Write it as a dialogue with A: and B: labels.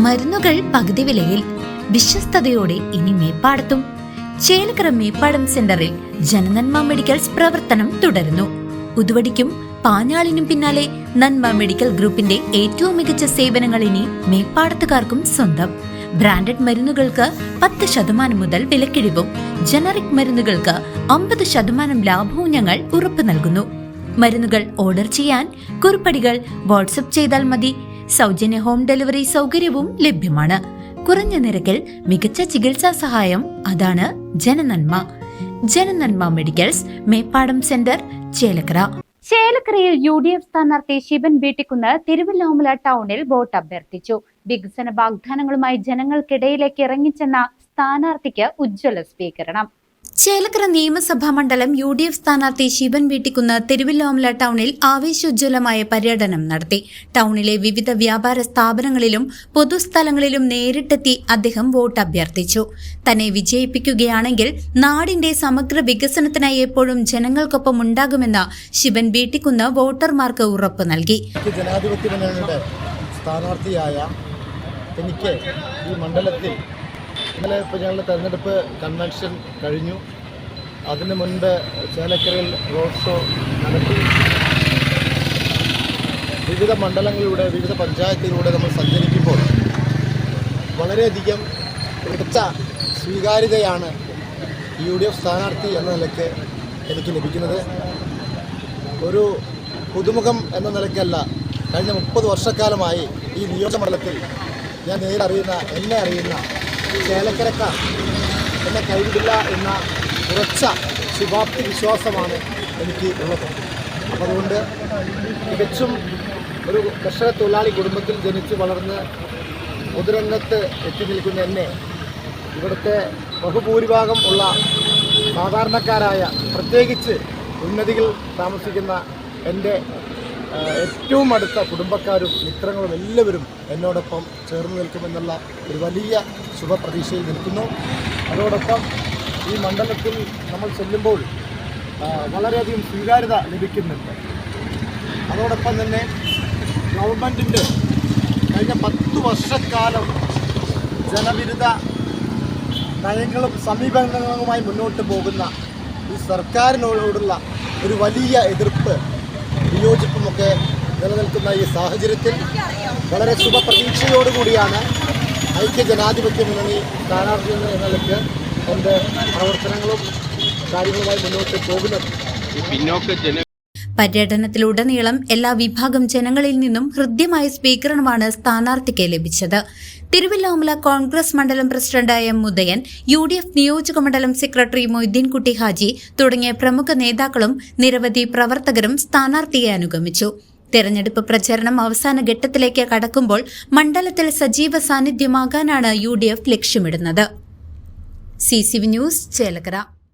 A: മരുന്നുകൾ പകുതി വിലയിൽ വിശ്വസ്തയോടെ ഇനി മേപ്പാടത്തും. ചേലക്കര മേപ്പാടം സെന്ററിൽ ജനനന്മ മെഡിക്കൽസ് പ്രവർത്തനം തുടരുന്നു. ഉതുവടിക്കും പാഞ്ഞാളിനും പിന്നാലെ നന്മ മെഡിക്കൽ ഗ്രൂപ്പിന്റെ ഏറ്റവും മികച്ച സേവനങ്ങൾ ഇനി മേപ്പാടത്തുകാർക്കും സ്വന്തം. ബ്രാൻഡഡ് മരുന്നുകൾക്ക് 10% മുതൽ വിലക്കിഴിവും ജനറിക് മരുന്നുകൾക്ക് 50% ലാഭവും ഞങ്ങൾ ഉറപ്പു നൽകുന്നു. മരുന്നുകൾ ഓർഡർ ചെയ്യാൻ കുറിപ്പടികൾ വാട്സ്ആപ്പ് ചെയ്താൽ മതി. സൗജന്യ ഹോം ഡെലിവറി സൗകര്യവും ലഭ്യമാണ്. കുറഞ്ഞ നിരക്കിൽ മികച്ച ചികിത്സാ സഹായം. അതാണ് ജനനന്മ. Jananamma medicals, Meppadam centre, Chelakkara.
B: ചേലക്കരയിൽ UDF സ്ഥാനാർത്ഥി ശിവൻ വീട്ടിക്കുന്ന് തിരുവല്ലോമല ടൗണിൽ വോട്ട് അഭ്യർത്ഥിച്ചു. വികസന വാഗ്ദാനങ്ങളുമായി ജനങ്ങൾക്കിടയിലേക്ക് ഇറങ്ങിച്ചെന്ന സ്ഥാനാർത്ഥിക്ക് ഉജ്ജ്വല സ്വീകരണം.
A: ചേലക്കര നിയമസഭാ മണ്ഡലം UDF സ്ഥാനാർത്ഥി ശിവൻ വീട്ടിക്കുന്ന് തിരുവല്ലോമല ടൗണിൽ ആവേശോജ്വലമായ പര്യടനം നടത്തി. ടൗണിലെ വിവിധ വ്യാപാര സ്ഥാപനങ്ങളിലും പൊതുസ്ഥലങ്ങളിലും നേരിട്ടെത്തി അദ്ദേഹം വോട്ട് അഭ്യർത്ഥിച്ചു. തന്നെ വിജയിപ്പിക്കുകയാണെങ്കിൽ നാടിന്റെ സമഗ്ര വികസനത്തിനായി എപ്പോഴും ജനങ്ങൾക്കൊപ്പം ഉണ്ടാകുമെന്ന് ശിവൻ വീട്ടിക്കുന്ന് വോട്ടർമാർക്ക് ഉറപ്പ് നൽകി.
C: ജനാധിപത്യ മുന്നണിയുടെ സ്ഥാനാർത്ഥിയായ എനിക്ക് ഈ മണ്ഡലത്തിൽ ഇന്നലെ ഞങ്ങളുടെ തെരഞ്ഞെടുപ്പ് കൺവെൻഷൻ കഴിഞ്ഞു. അതിന് മുൻപ് ചേലക്കരയിൽ റോഡ് ഷോ നടത്തി. വിവിധ മണ്ഡലങ്ങളിലൂടെ വിവിധ പഞ്ചായത്തിലൂടെ നമ്മൾ സഞ്ചരിക്കുമ്പോൾ വളരെയധികം മികച്ച സ്വീകാര്യതയാണ് UDF സ്ഥാനാർത്ഥി എന്ന നിലയ്ക്ക് എനിക്ക് ലഭിക്കുന്നത്. ഒരു പുതുമുഖം എന്ന നിലയ്ക്കല്ല, കഴിഞ്ഞ 30 വർഷക്കാലമായി ഈ നിയോജകമണ്ഡലത്തിൽ ഞാൻ എന്നെ അറിയുന്ന ചേലക്കരക്കാർ എന്നെ കൈവിടില്ല എന്ന ഉറച്ച ശുഭാപ്തി വിശ്വാസമാണ് എനിക്ക് ഉള്ളത്. അപ്പോൾ അതുകൊണ്ട് തികച്ചും ഒരു കർഷക തൊഴിലാളി കുടുംബത്തിൽ ജനിച്ച് വളർന്ന് പൊതുരംഗത്ത് എത്തി നിൽക്കുന്ന എന്നെ ഇവിടുത്തെ ബഹുഭൂരിഭാഗം ഉള്ള സാധാരണക്കാരായ, പ്രത്യേകിച്ച് ഉന്നതികൾ താമസിക്കുന്ന എൻ്റെ ഏറ്റവും അടുത്ത കുടുംബക്കാരും മിത്രങ്ങളും എല്ലാവരും എന്നോടൊപ്പം ചേർന്ന് നിൽക്കുമെന്നുള്ള ഒരു വലിയ ശുഭപ്രതീക്ഷയിൽ നിൽക്കുന്നു. അതോടൊപ്പം ഈ മണ്ഡലത്തിൽ നമ്മൾ ചെല്ലുമ്പോൾ വളരെയധികം സ്വീകാര്യത ലഭിക്കുന്നുണ്ട്. അതോടൊപ്പം തന്നെ ഗവൺമെൻറ്റിൻ്റെ കഴിഞ്ഞ 10 വർഷക്കാലം ജനവിരുദ്ധ നയങ്ങളും സമീപനങ്ങളുമായി മുന്നോട്ട് പോകുന്ന ഈ സർക്കാരിനോടുള്ള ഒരു വലിയ എതിർപ്പ്, വിയോജിപ്പുമൊക്കെ നിലനിൽക്കുന്ന ഈ സാഹചര്യത്തിൽ വളരെ ശുഭപ്രതീക്ഷയോടുകൂടിയാണ് ഐക്യജനാധിപത്യ മുന്നണി സ്ഥാനാർത്ഥി എന്ന നിലയ്ക്ക് എൻ്റെ പ്രവർത്തനങ്ങളും കാര്യങ്ങളുമായി മുന്നോട്ട് പോകുന്നത്.
A: പര്യടനത്തിലുടനീളം എല്ലാ വിഭാഗം ജനങ്ങളിൽ നിന്നും ഹൃദ്യമായ സ്വീകരണമാണ് സ്ഥാനാർത്ഥിക്ക് ലഭിച്ചത്. തിരുവല്ലോമല കോൺഗ്രസ് മണ്ഡലം പ്രസിഡന്റ് M. ഉദയൻ, UDF നിയോജക മണ്ഡലം സെക്രട്ടറി മൊയ്തീൻകുട്ടി ഹാജി തുടങ്ങിയ പ്രമുഖ നേതാക്കളും നിരവധി പ്രവർത്തകരും സ്ഥാനാർത്ഥിയെ അനുഗമിച്ചു. തെരഞ്ഞെടുപ്പ് പ്രചരണം അവസാന ഘട്ടത്തിലേക്ക് കടക്കുമ്പോൾ മണ്ഡലത്തിൽ സജീവ സാന്നിധ്യമാകാനാണ് UDF ലക്ഷ്യമിടുന്നത്. CCV news, Chelakkara.